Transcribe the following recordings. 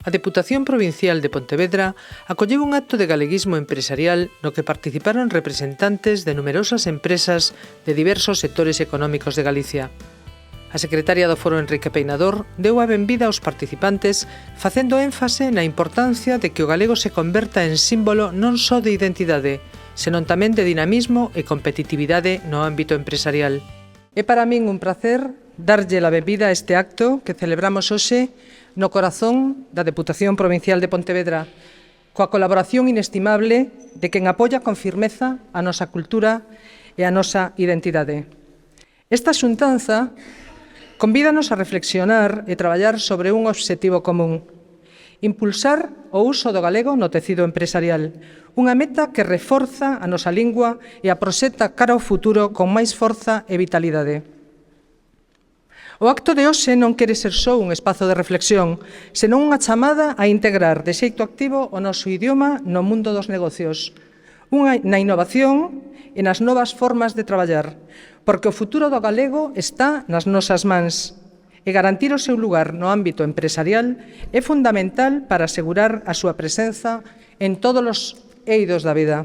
A Deputación Provincial de Pontevedra acolleu un acto de galeguismo empresarial no que participaron representantes de numerosas empresas de diversos sectores económicos de Galicia. A secretaria do Foro Enrique Peinador deu a benvida aos participantes facendo énfase na importancia de que o galego se converta en símbolo non só de identidade, senón tamén de dinamismo e competitividade no ámbito empresarial. É para min un placer darlle a benvida a este acto que celebramos hoxe no corazón da Deputación Provincial de Pontevedra, coa colaboración inestimable de quen apoia con firmeza a nosa cultura e a nosa identidade. Esta xuntanza convídanos a reflexionar e traballar sobre un obxectivo común: impulsar o uso do galego no tecido empresarial, unha meta que reforza a nosa lingua e a proxecta cara ao futuro con máis forza e vitalidade. O acto de hoxe non quere ser só un espazo de reflexión, senón unha chamada a integrar de xeito activo o noso idioma no mundo dos negocios, na innovación e nas novas formas de traballar, porque o futuro do galego está nas nosas mans, e garantir o seu lugar no ámbito empresarial é fundamental para asegurar a súa presenza en todos os eidos da vida.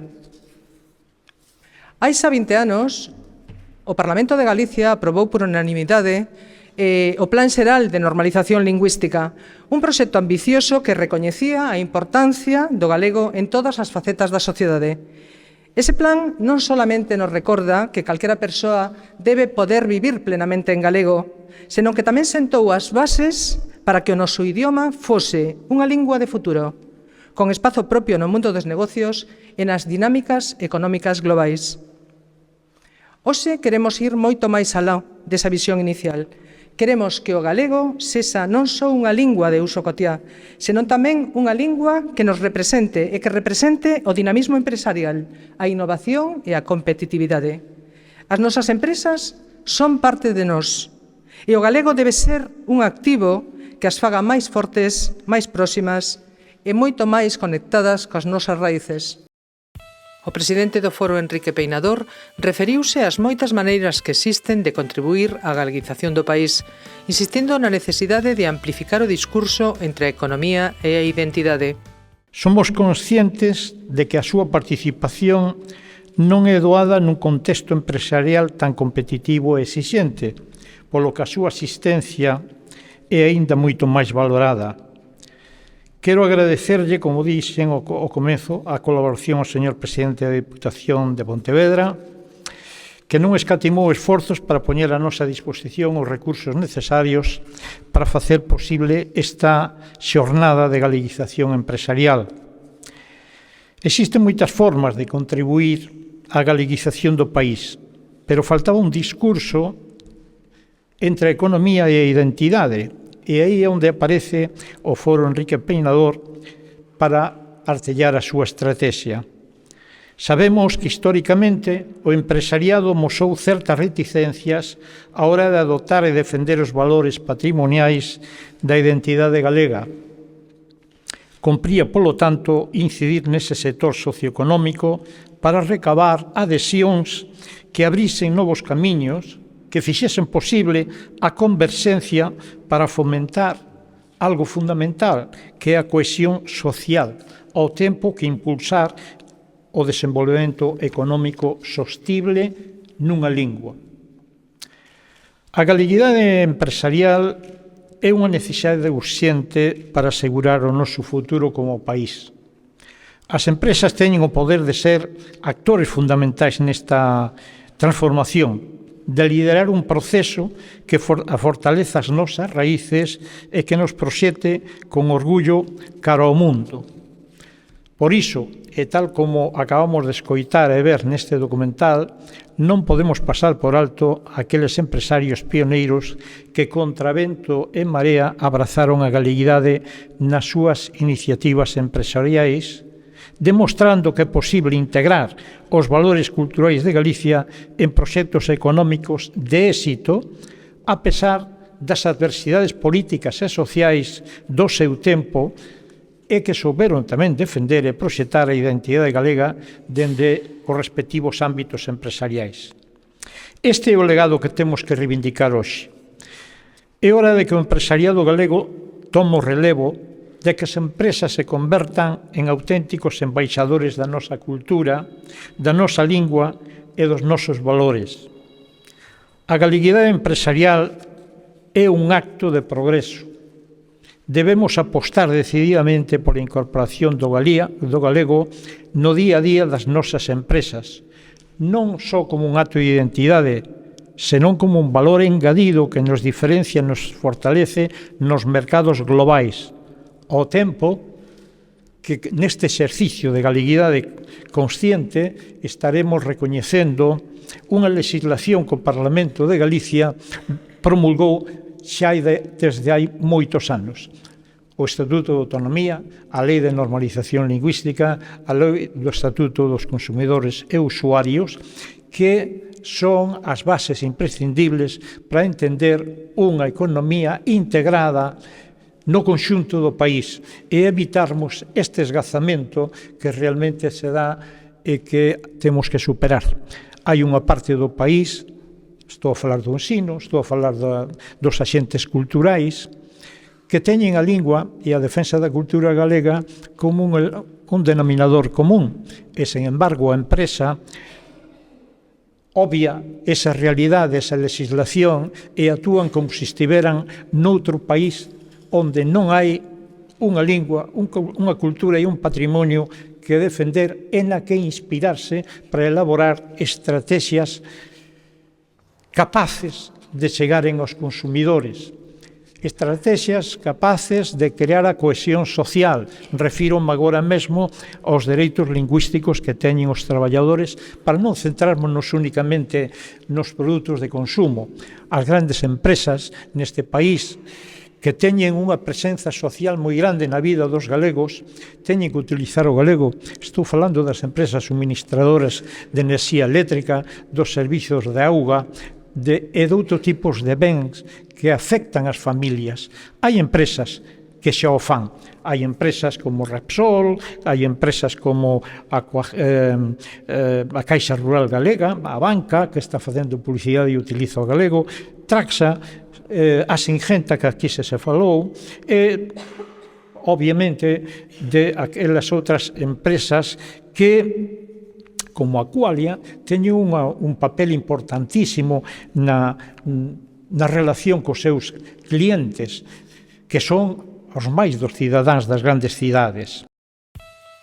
Hai xa 20 anos, o Parlamento de Galicia aprobou por unanimidade o Plan Xeral de Normalización Lingüística, un proxecto ambicioso que recoñecía a importancia do galego en todas as facetas da sociedade. Ese plan non solamente nos recorda que calquera persoa debe poder vivir plenamente en galego, senón que tamén sentou as bases para que o noso idioma fose unha lingua de futuro, con espazo propio no mundo dos negocios e nas dinámicas económicas globais. Hoxe queremos ir moito máis alá desa visión inicial. Queremos que o galego sexa non só unha lingua de uso cotiá, senón tamén unha lingua que nos represente e que represente o dinamismo empresarial, a innovación e a competitividade. As nosas empresas son parte de nós e o galego debe ser un activo que as faga máis fortes, máis próximas e moito máis conectadas coas nosas raíces. O presidente do Foro Enrique Peinador referiuse ás moitas maneiras que existen de contribuir á galeguización do país, insistindo na necesidade de amplificar o discurso entre a economía e a identidade. Somos conscientes de que a súa participación non é doada nun contexto empresarial tan competitivo e exixente, polo que a súa asistencia é aínda moito máis valorada. Quero agradecerlle, como dixen ao comezo, a colaboración ao señor presidente da Deputación de Pontevedra, que non escatimou esforzos para poñer a nosa disposición os recursos necesarios para facer posible esta xornada de galeguización empresarial. Existen moitas formas de contribuir á galeguización do país, pero faltaba un discurso entre a economía e a identidade, e aí é onde aparece o Foro Enrique Peinador para artellar a súa estrategia. Sabemos que históricamente o empresariado mosou certas reticencias á hora de adoptar e defender os valores patrimoniais da identidade galega. Compría, polo tanto, incidir nese sector socioeconómico para recabar adhesións que abrisen novos camiños, que fixesen posible a converxencia para fomentar algo fundamental, que é a cohesión social, ao tempo que impulsar o desenvolvemento económico sostible nunha lingua. A galeguidade empresarial é unha necesidade urxente para asegurar o noso futuro como país. As empresas teñen o poder de ser actores fundamentais nesta transformación, de liderar un proceso que fortaleza as nosas raíces e que nos proxete con orgullo cara ao mundo. Por iso, e tal como acabamos de escoitar e ver neste documental, non podemos pasar por alto aqueles empresarios pioneiros que contra vento e marea abrazaron a galeguidade nas súas iniciativas empresariais, demostrando que é posible integrar os valores culturais de Galicia en proxectos económicos de éxito, a pesar das adversidades políticas e sociais do seu tempo, e que souberon tamén defender e proxectar a identidade galega dende os respectivos ámbitos empresariais. Este é o legado que temos que reivindicar hoxe. É hora de que o empresariado galego tome o relevo de que as empresas se convertan en auténticos embaixadores da nosa cultura, da nosa lingua e dos nosos valores. A galeguidade empresarial é un acto de progreso. Debemos apostar decididamente pola incorporación do galego no día a día das nosas empresas, non só como un acto de identidade, senón como un valor engadido que nos diferencia e nos fortalece nos mercados globais, ao tempo que neste exercicio de galeguidade consciente estaremos recoñecendo unha legislación que o Parlamento de Galicia promulgou xa desde hai moitos anos. O Estatuto de Autonomía, a Lei de Normalización Lingüística, a Lei do Estatuto dos Consumidores e Usuarios, que son as bases imprescindibles para entender unha economía integrada no conxunto do país e evitarmos este esgazamento que realmente se dá e que temos que superar. Hai unha parte do país, estou a falar do ensino, estou a falar dos axentes culturais, que teñen a lingua e a defensa da cultura galega como un denominador común. E, sen embargo, a empresa obvia esa realidade, esa legislación e actúan como se estiveran noutro país onde non hai unha lingua, unha cultura e un patrimonio que defender e na que inspirarse para elaborar estrategias capaces de chegaren aos consumidores, estrategias capaces de crear a cohesión social. Refírome agora mesmo aos dereitos lingüísticos que teñen os traballadores para non centrarnos únicamente nos produtos de consumo. As grandes empresas neste país que teñen unha presenza social moi grande na vida dos galegos, teñen que utilizar o galego. Estou falando das empresas suministradoras de enerxía eléctrica, dos servizos de auga, e de outros tipos de bens que afectan as familias. Hai empresas que xa o fan. Hai empresas como Repsol, hai empresas como a Caixa Rural Galega, a banca, que está facendo publicidade e utiliza o galego, Traxa, a Singenta, que aquí se falou, e, obviamente, de aquelas outras empresas que como a Qualia, teñen un papel importantísimo na relación cos seus clientes, que son os máis dos cidadáns das grandes cidades.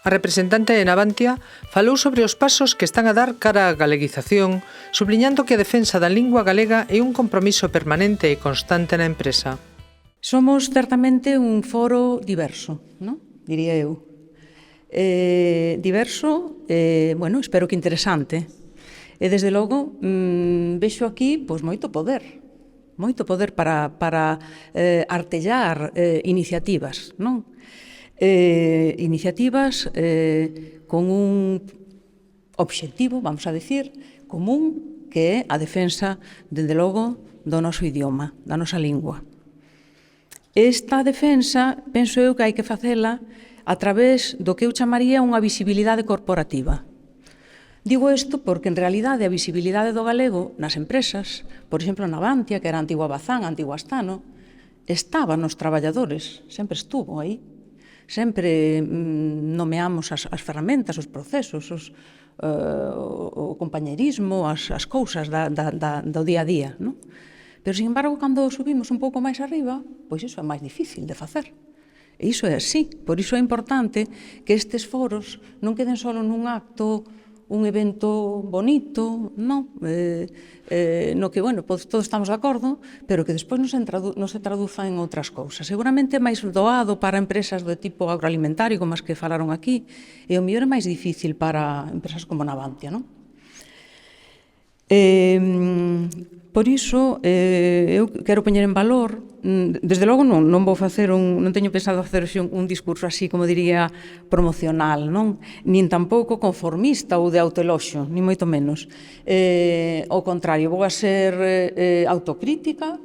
A representante de Navantia falou sobre os pasos que están a dar cara á galeguización, subliñando que a defensa da lingua galega é un compromiso permanente e constante na empresa. Somos certamente un foro diverso, non? Diría eu. Diverso, bueno, espero que interesante. E, desde logo, vexo aquí moito poder para artellar iniciativas, non? Iniciativas con un obxectivo, vamos a decir, común, que é a defensa, desde logo, do noso idioma, da nosa lingua. Esta defensa, penso eu que hai que facela a través do que eu chamaría unha visibilidade corporativa. Digo isto porque, en realidade, a visibilidade do galego nas empresas, por exemplo, Navantia, que era a antigua Bazán, a antigua Astano, estaba nos traballadores, sempre estuvo aí. Sempre nomeamos as ferramentas, os procesos, o compañerismo, as cousas do día a día, non? Pero, sin embargo, cando subimos un pouco máis arriba, pois iso é máis difícil de facer. E iso é así. Por iso é importante que estes foros non queden só nun acto, un evento bonito, non? No que, bueno, todos estamos de acordo, pero que despois non se traduza en outras cousas. Seguramente é máis doado para empresas do tipo agroalimentario, como as que falaron aquí, e o mellor é máis difícil para empresas como Navantia, non? Por iso, eu quero poñer en valor, desde logo non vou facer non teño pensado facer un discurso así, como diría, promocional, non? Nin tampouco conformista ou de autoeloxio, nin moito menos. Ao contrario, vou a ser autocrítica,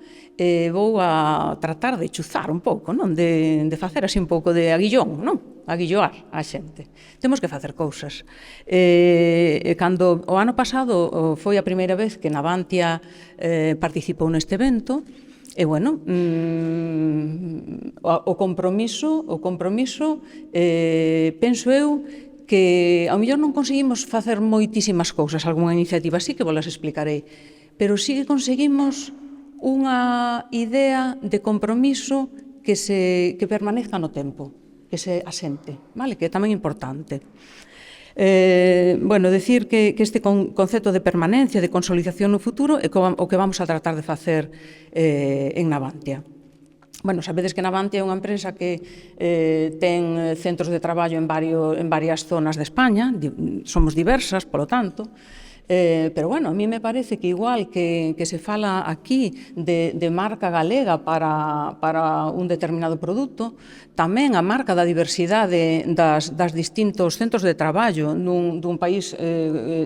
vou a tratar de chuzar un pouco, non? De facer así un pouco de aguillón, non? Aguilloar a xente. Temos que facer cousas. Cando o ano pasado foi a primeira vez que Navantia participou neste evento, E, bueno, o compromiso, penso eu, que ao mellor non conseguimos facer moitísimas cousas, algunha iniciativa así que volas explicarei, pero sí que conseguimos unha idea de compromiso que permanezca no tempo, que se asente, vale? Que é tamén importante. Bueno, decir que este concepto de permanencia, de consolidación no futuro é o que vamos a tratar de facer en Navantia. Bueno, sabedes que Navantia é unha empresa que ten centros de traballo en varias zonas de España, somos diversas, polo tanto, pero, bueno, a mí me parece que igual que se fala aquí de marca galega para un determinado produto, tamén a marca da diversidade das distintos centros de traballo dun país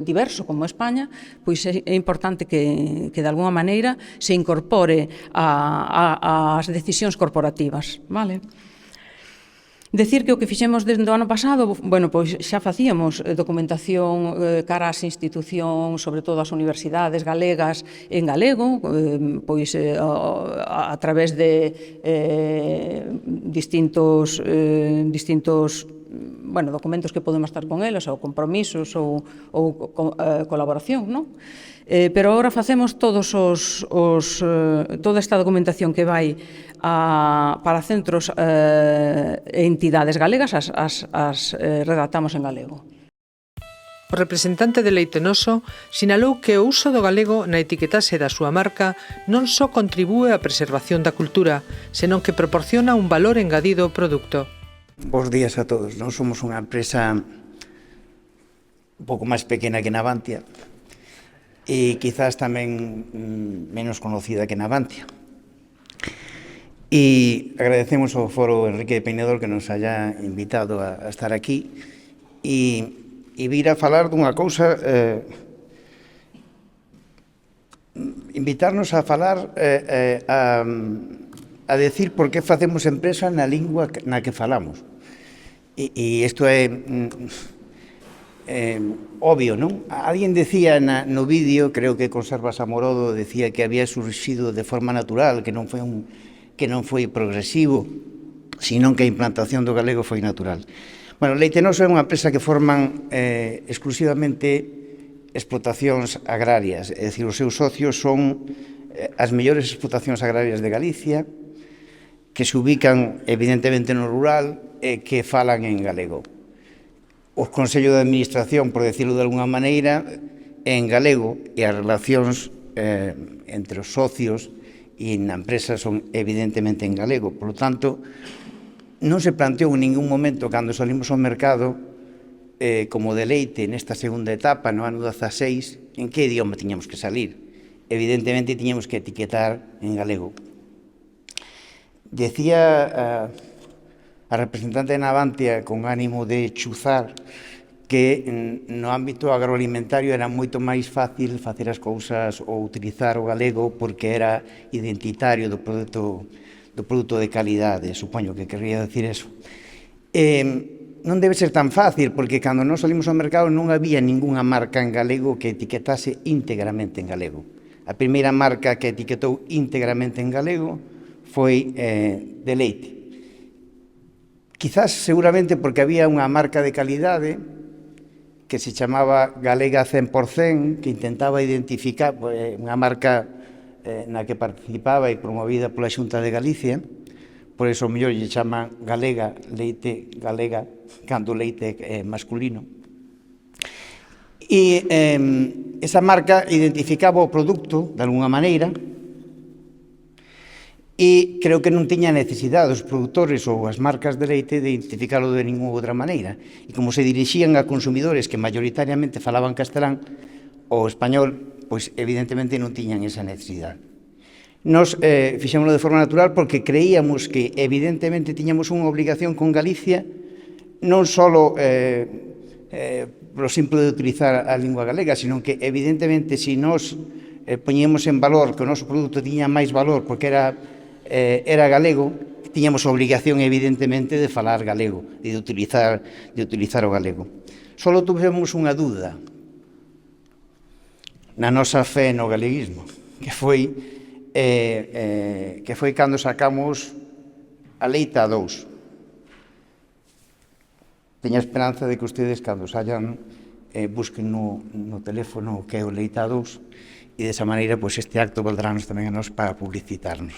diverso como España, pois é importante que de alguna maneira se incorpore ás decisións corporativas, vale? Decir que o que fixemos desde o ano pasado, bueno, pois xa facíamos documentación cara ás institucións, sobre todo as universidades galegas en galego, pois a través de distintos bueno, documentos que podemos estar con eles, ou compromisos, ou colaboración, non? Pero agora facemos toda esta documentación que vai para centros e entidades galegas, as redactamos en galego. O representante de Leite Noso sinalou que o uso do galego na etiquetase da súa marca non só contribúe á preservación da cultura, senón que proporciona un valor engadido ao produto. Bos días a todos. Nós somos unha empresa un pouco máis pequena que Navantia e quizás tamén menos conocida que Navantia. E agradecemos ao Foro Enrique de Peinador que nos haya invitado a estar aquí e vir a falar dunha cousa, invitarnos a falar, a decir por que facemos empresa na lingua na que falamos. E isto é obvio, non? Alguén decía no vídeo, creo que Conservas Amorodo, decía que había surxido de forma natural, que non foi progresivo, senón que a implantación do galego foi natural. Bueno, Leite Noso é unha empresa que forman exclusivamente explotacións agrarias, é dicir, os seus socios son as mellores explotacións agrarias de Galicia, que se ubican evidentemente no rural e que falan en galego. O Consello de Administración, por decirlo de alguna maneira, en galego, e as relacións entre os socios e na empresa son evidentemente en galego. Por lo tanto, non se planteou en ningún momento cando salimos ao mercado como Deleite nesta segunda etapa, no ano 16, en que idioma tiñamos que salir. Evidentemente tiñamos que etiquetar en galego. Decía a representante de Navantia con ánimo de chuzar que no ámbito agroalimentario era moito máis fácil facer as cousas ou utilizar o galego porque era identitario do produto de calidade, supoño que querría decir eso. Non debe ser tan fácil porque cando nós salimos ao mercado non había ningunha marca en galego que etiquetase íntegramente en galego. A primeira marca que etiquetou íntegramente en galego foi Deleite. Quizás seguramente porque había unha marca de calidade que se chamaba Galega 100%, que intentaba identificar unha marca na que participaba e promovida pola Xunta de Galicia, por eso o mellor lle chaman Galega, Leite Galega, cando Leite é masculino. E esa marca identificaba o produto de alguna maneira e creo que non tiña necesidade os produtores ou as marcas de leite de identificarlo de ninguna outra maneira. E como se dirixían a consumidores que mayoritariamente falaban castelán ou español, pois evidentemente non tiñan esa necesidade. Nos fixémoslo de forma natural porque creíamos que evidentemente tiñamos unha obligación con Galicia non só polo simple de utilizar a lingua galega, sino que evidentemente se nos poñemos en valor que o noso produto tiña máis valor porque era galego, tiñamos a obligación evidentemente de falar galego e de utilizar o galego. Solo tuvemos unha dúda na nosa fe no galeguismo, que foi que foi cando sacamos a Leita 2. Teño a esperanza de que ustedes, cando sayan, busquen no teléfono que é o Leita 2, e desa maneira, pois, este acto valdrános tamén a nos para publicitarnos.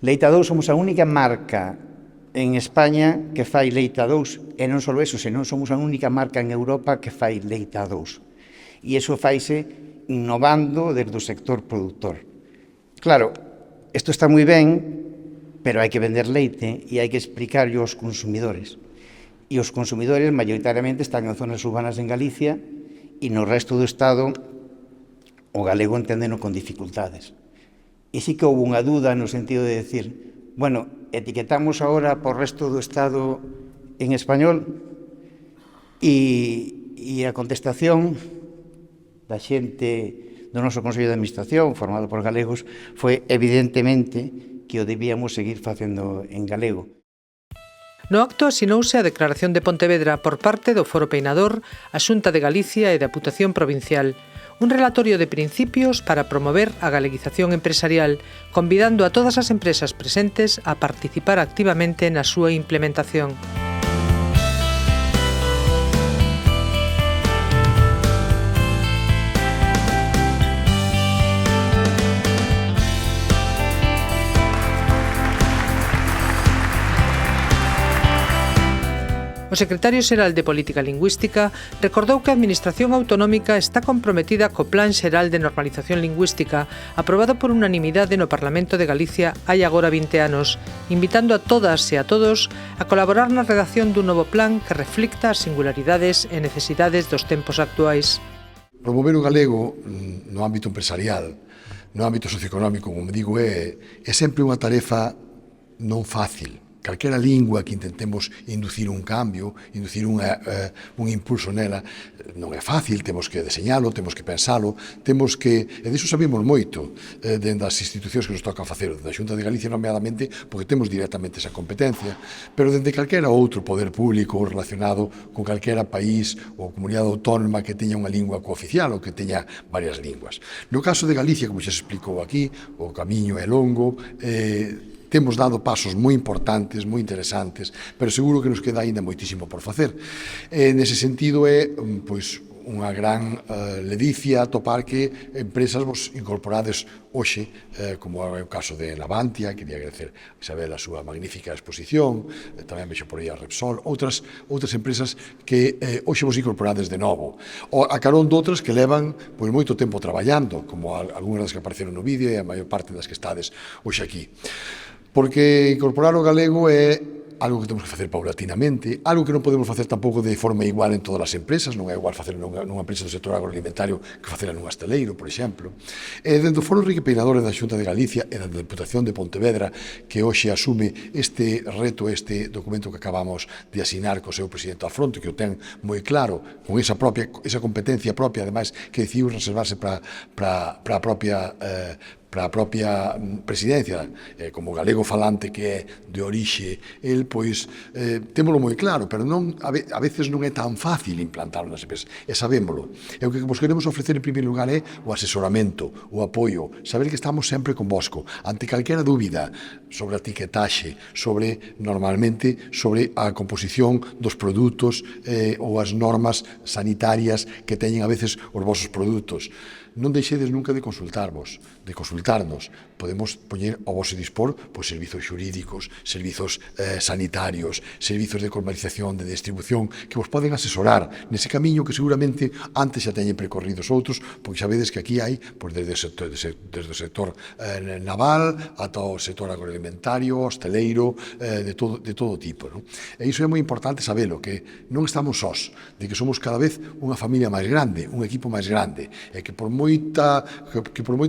Leita 2 somos a única marca en España que fai Leita 2, e non só eso, senón somos a única marca en Europa que fai Leita 2. E iso faise innovando desde o sector productor. Claro, isto está moi ben, pero hai que vender leite e hai que explicarlo aos consumidores. E os consumidores maioritariamente están en zonas urbanas en Galicia e no resto do Estado o galego entendeno con dificultades. E sí que houve unha dúda no sentido de decir, bueno, etiquetamos agora por resto do Estado en español, e a contestación da xente do noso Consello de Administración, formado por galegos, foi evidentemente que o debíamos seguir facendo en galego. No acto asinouse a declaración de Pontevedra por parte do Foro Peinador, a Xunta de Galicia e da Deputación Provincial, un relatorio de principios para promover a galeguización empresarial, convidando a todas as empresas presentes a participar activamente na súa implementación. O secretario xeral de Política Lingüística recordou que a Administración Autonómica está comprometida co Plan Xeral de Normalización Lingüística aprobado por unanimidade no Parlamento de Galicia hai agora 20 anos, invitando a todas e a todos a colaborar na redacción dun novo plan que reflicta as singularidades e necesidades dos tempos actuais. Promover o galego no ámbito empresarial, no ámbito socioeconómico, como digo, é sempre unha tarefa non fácil. Calquera lingua que intentemos inducir un cambio, inducir un impulso nela, non é fácil, temos que deseñalo, temos que pensalo, temos que... E disso sabemos moito dentro das institucións que nos tocan facer, da Xunta de Galicia, nomeadamente, porque temos directamente esa competencia, pero dende calquera outro poder público relacionado con calquera país ou comunidade autónoma que teña unha lingua cooficial ou que teña varias linguas. No caso de Galicia, como xa se explicou aquí, o camiño é longo, temos dado pasos moi importantes, moi interesantes, pero seguro que nos queda aínda moitísimo por facer. Nese sentido é, pois, unha gran ledicia atopar que empresas vos incorporades hoxe, como é o caso de Navantia, quería agradecer a Isabel a súa magnífica exposición, tamén vexo por aí a Repsol, outras empresas que hoxe vos incorporades de novo, a carón doutras que levan pois moito tempo traballando, como algunhas das que apareceron no vídeo e a maior parte das que estades hoxe aquí. Porque incorporar o galego é algo que temos que facer paulatinamente, algo que non podemos facer tampouco de forma igual en todas as empresas, non é igual facer nunha empresa do sector agroalimentario que facela nun asteleiro, por exemplo. E dentro do Foro Enrique Peinador da Xunta de Galicia e da Deputación de Pontevedra, que hoxe asume este reto, este documento que acabamos de asinar co seu presidente ao fronte, que o ten moi claro, con esa competencia propia, ademais, que decidiu reservarse para a propia presidencia, como galego falante que é de orixe, el, pois, témolo moi claro, pero a veces non é tan fácil implantarlo nas empresas, e sabémolo. E o que vos queremos ofrecer en primeiro lugar é o asesoramento, o apoio, saber que estamos sempre convosco, ante calquera dúbida sobre a etiquetaxe, normalmente, sobre a composición dos produtos ou as normas sanitarias que teñen a veces os vosos produtos. Non deixedes nunca de consultarnos. Podemos poñer ao vosso dispor servizos xurídicos, servizos sanitarios, servizos de comercialización, de distribución, que vos poden asesorar nese camiño que seguramente antes xa teñen percorridos outros, porque sabedes que aquí hai, desde o sector naval ata o sector agroalimentario, hosteleiro, de todo tipo. E iso é moi importante sabelo, que non estamos sós, de que somos cada vez unha familia máis grande, un equipo máis grande, e que por moita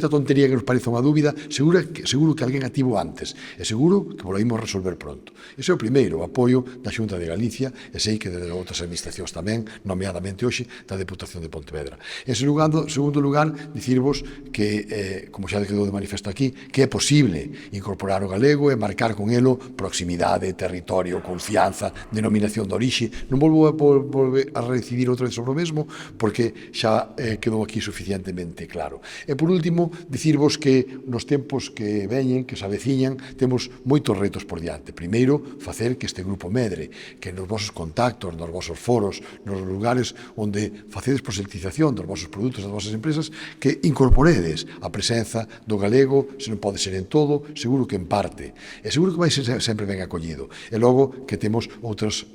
tontería que nos parece unha dúbida, seguro que alguén ativo antes, e seguro que vos imos resolver pronto. Ese é o primeiro, o apoio da Xunta de Galicia, e sei que de outras administracións tamén, nomeadamente hoxe, da Deputación de Pontevedra. En segundo lugar, dicirvos que, como xa quedou de manifesto aquí, que é posible incorporar o galego e marcar con elo proximidade, territorio, confianza, denominación de orixe. Non volvo a reincidir outra vez sobre o mesmo, porque xa quedou aquí suficientemente perfectamente claro. E por último, dicirvos que nos tempos que veñen, que se aveciñan, temos moitos retos por diante. Primeiro, facer que este grupo medre, que nos vosos contactos, nos vosos foros, nos lugares onde facedes proselitización dos vosos produtos, das vosas empresas, que incorporedes a presenza do galego, se non pode ser en todo, seguro que en parte. E seguro que vai ser sempre ben acollido. E logo que temos outros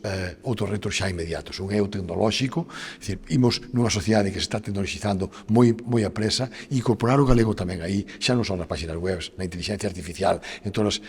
retos xa inmediatos. Un é o tecnolóxico, é dicir, imos nunha sociedade que se está tecnoloxizando moi apresa, e incorporar o galego tamén aí, xa non son nas páxinas web, na inteligencia artificial, en todas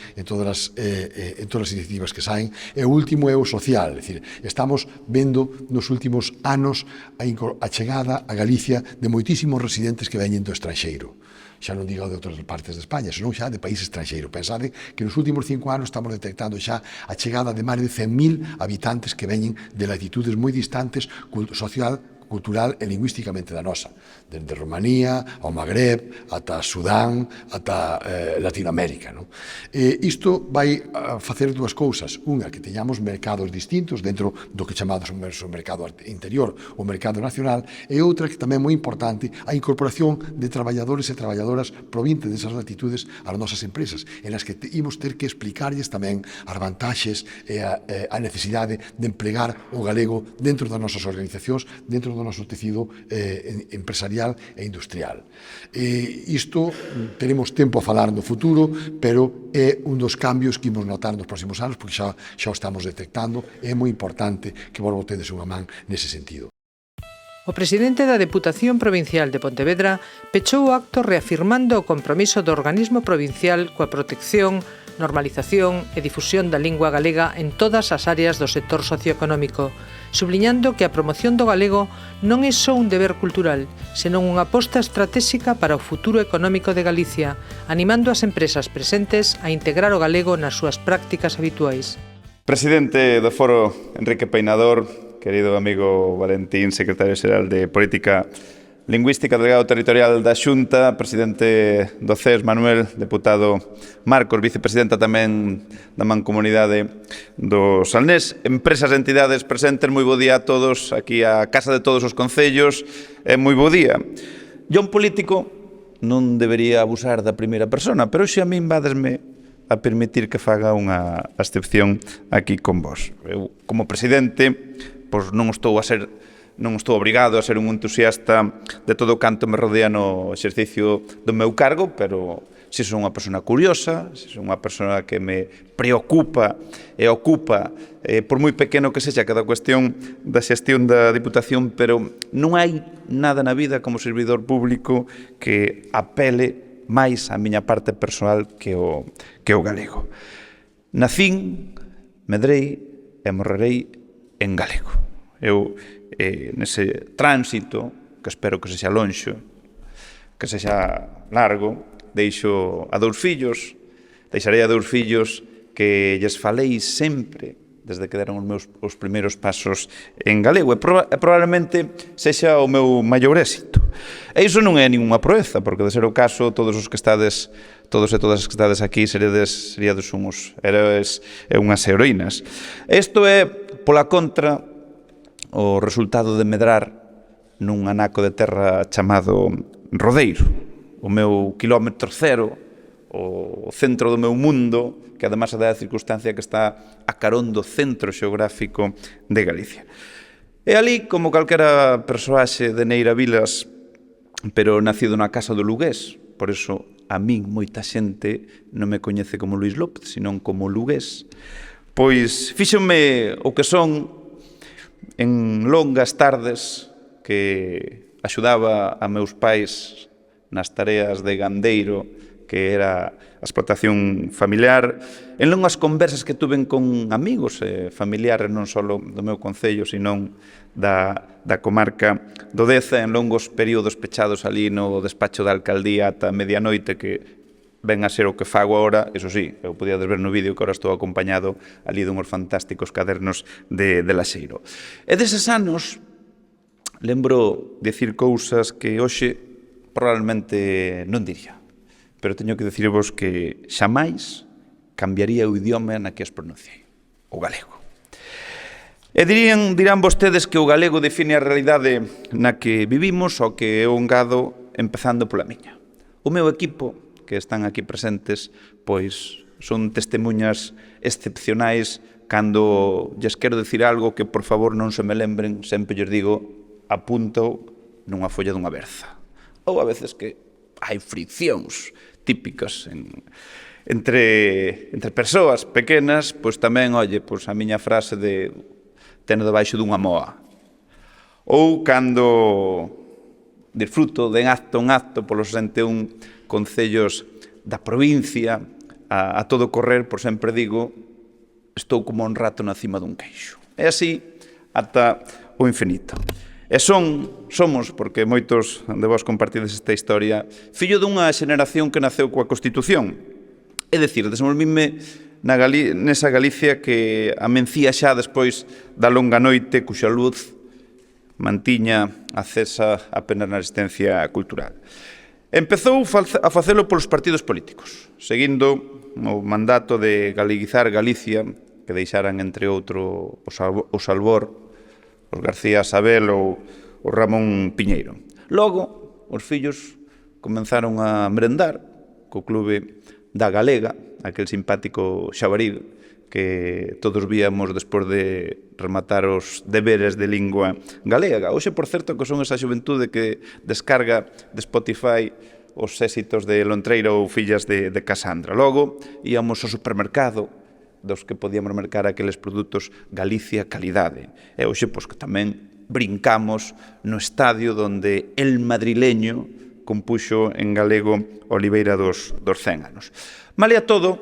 as iniciativas que saen. E o último é o social, é dicir, estamos vendo nos últimos anos a chegada a Galicia de moitísimos residentes que veñen do estranxeiro. Xa non digo de outras partes de España, senón xa de países estranxeiros. Pensade que nos últimos 5 anos estamos detectando xa a chegada de máis de 100.000 habitantes que veñen de latitudes moi distantes social, cultural e lingüísticamente da nosa, desde Rumanía ao Magreb, ata Sudán, ata Latinoamérica. Isto vai facer dúas cousas. Unha, que teñamos mercados distintos dentro do que chamamos o mercado interior, o mercado nacional, e outra, que tamén é moi importante, a incorporación de traballadores e traballadoras provintes desas latitudes ás nosas empresas, en as que imos ter que explicarlles tamén as vantaxes e a necesidade de emplegar o galego dentro das nosas organizacións, dentro do noso tecido empresarial e industrial. Isto teremos tempo a falar no futuro, pero é un dos cambios que imos notar nos próximos anos, porque xa o estamos detectando, e é moi importante que vos botedes unha man nese sentido. O presidente da Deputación Provincial de Pontevedra pechou o acto reafirmando o compromiso do organismo provincial coa protección, normalización e difusión da lingua galega en todas as áreas do sector socioeconómico, subliñando que a promoción do galego non é só un deber cultural, senón unha aposta estratégica para o futuro económico de Galicia, animando as empresas presentes a integrar o galego nas súas prácticas habituais. Presidente do Foro, Enrique Peinador, querido amigo Valentín, secretario xeral de Política Lingüística, delegado territorial da Xunta, presidente do CES, Manuel, deputado Marcos, vicepresidenta tamén da Mancomunidade do Salnés, empresas e entidades presentes, moi bo día a todos, aquí a casa de todos os concellos, e moi bo día. Yo, un político, non debería abusar da primeira persona, pero xe a min vadesme a permitir que faga unha excepción aquí con vos. Eu, como presidente, pois non estou obrigado a ser un entusiasta de todo canto me rodea no exercicio do meu cargo, pero se son unha persona curiosa, se son unha persona que me preocupa e ocupa, por moi pequeno que sexa cada cuestión da xestión da Diputación, pero non hai nada na vida como servidor público que apele máis a miña parte persoal que o galego. Nacín, medrei e morrerei en galego. Eu, nese tránsito, que espero que sexa lonxo, que sexa largo, deixarei a dous fillos que lles falei sempre, desde que deron os primeiros pasos en galego, e probablemente sexa o meu maior éxito. E iso non é ninguna proeza, porque de ser o caso, todos e todas as que estades aquí seríades uns héroes e unhas heroínas. Isto é, pola contra, o resultado de medrar nun anaco de terra chamado Rodeiro, o meu quilómetro cero, o centro do meu mundo, que ademais é da circunstancia que está a carón do centro xeográfico de Galicia. E ali, como calquera persoaxe de Neira Vilas, pero nacido na casa do lugués, por iso a min moita xente non me coñece como Luís López, senón como lugués, pois fíxenme o que son en longas tardes que axudaba a meus pais nas tareas de gandeiro, que era a explotación familiar, en longas conversas que tuven con amigos e familiares non só do meu concello, senón da comarca do Deza, en longos períodos pechados ali no despacho da alcaldía ata medianoite, que ven a ser o que fago agora. Eso sí, eu podía ver no vídeo que agora estou acompañado ali dunhos fantásticos cadernos de Laxeiro. E deses anos lembro dicir cousas que hoxe probablemente non diría, pero teño que dicirvos que xamais cambiaría o idioma na que as pronunciei, o galego. E dirán vostedes que o galego define a realidade na que vivimos, o que eu engado empezando pola miña. O meu equipo, que están aquí presentes, pois son testemunhas excepcionais. Cando lles quero dicir algo que, por favor, non se me lembren, sempre lles digo, apunto nunha folla dunha berza. Ou a veces que hai friccións típicas entre persoas pequenas, pois tamén, pois a miña frase de teno debaixo dunha moa. Ou cando disfruto de acto en acto polos 61 concellos da provincia, a todo correr, por sempre digo, estou como un rato na cima dun queixo. É así ata o infinito. E somos, porque moitos de vós compartides esta historia, fillo dunha xeneración que naceu coa Constitución. É dicir, desenvolvíme nesa Galicia que amencía xa despois da longa noite cuxa luz mantiña acesa apenas na existencia cultural. Empezou a facelo polos partidos políticos, seguindo o mandato de galeguizar Galicia, que deixaran, entre outro, o Salvor, os García Sabel ou o Ramón Piñeiro. Logo, os fillos comenzaron a merendar co clube da Galega, aquel simpático xabaril que todos víamos despois de rematar os deberes de lingua galega. Hoxe, por certo, que son esa xuventude que descarga de Spotify os éxitos de Lontreira ou Fillas de Casandra. Logo, íamos ao supermercado dos que podíamos mercar aqueles produtos Galicia calidade. E hoxe, pois, que tamén brincamos no estadio donde el madrileño compuxo en galego Oliveira dos 100 anos. Malia todo,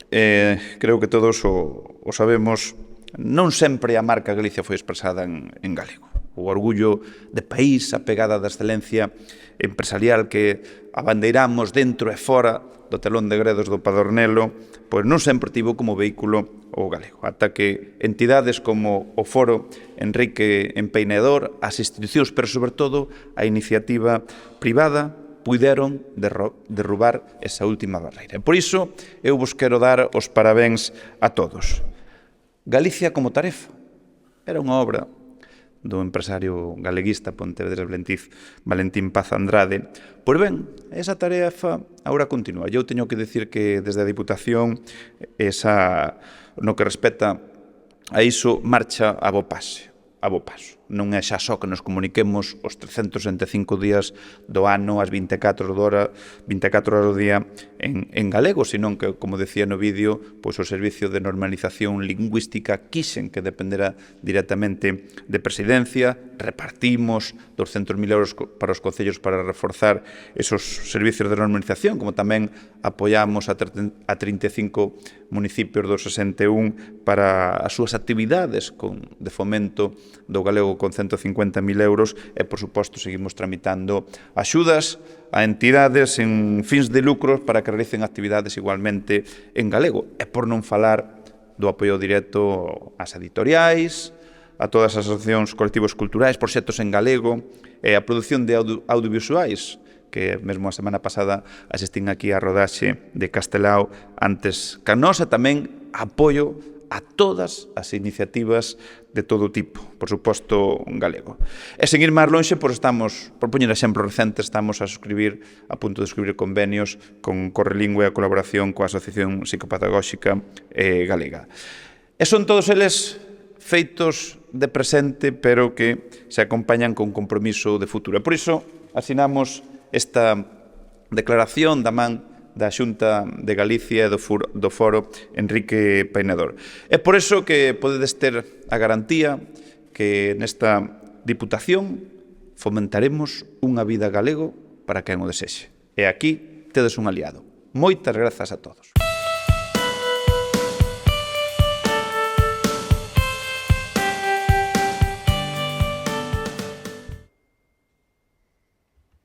creo que todos o sabemos, non sempre a marca Galicia foi expresada en galego. O orgullo de país, a pegada da excelencia empresarial que abandeiramos dentro e fora do telón de gredos do Padornelo, pois non sempre tivo como vehículo o galego. Ata que entidades como o Foro Enrique Empeinador, as institucións, pero sobre todo a iniciativa privada, puideron derrubar esa última barreira. Por iso, eu vos quero dar os parabéns a todos. Galicia como tarefa era unha obra do empresario galeguista pontevedrés Valentín Paz Andrade. Pois ben, esa tarefa agora continúa. Eu teño que decir que desde a Diputación, no que respecta a iso, marcha a bo paso. Non é xa só que nos comuniquemos os 365 días do ano, as 24 horas do día en galego, senón que, como decía no vídeo, pois o Servicio de Normalización Lingüística quixen que dependera directamente de Presidencia, repartimos 200.000 euros para os concellos para reforzar esos servicios de normalización, como tamén apoiamos a 35 municipios dos 61 para as súas actividades de fomento do galego con 150.000 euros e, por suposto, seguimos tramitando axudas a entidades en fins de lucros para que realicen actividades igualmente en galego. E por non falar do apoio directo ás editoriais, a todas as asociacións, colectivos culturais, proxectos en galego e a produción de audiovisuais, que mesmo a semana pasada asistín aquí a rodaxe de Castelao antes que a nosa, tamén apoio a todas as iniciativas de todo tipo, por suposto, galego. E sen ir máis lonxe, por poñer exemplos recentes, estamos a punto de suscribir convenios con Correlingua e a colaboración coa Asociación Psicopedagóxica Galega. E son todos eles feitos de presente, pero que se acompañan con compromiso de futuro. E por iso asinamos esta declaración da man da Xunta de Galicia e do Foro Enrique Peinador. É por iso que podedes ter a garantía que nesta Diputación fomentaremos unha vida galego para quen o desexe. E aquí tedes un aliado. Moitas grazas a todos.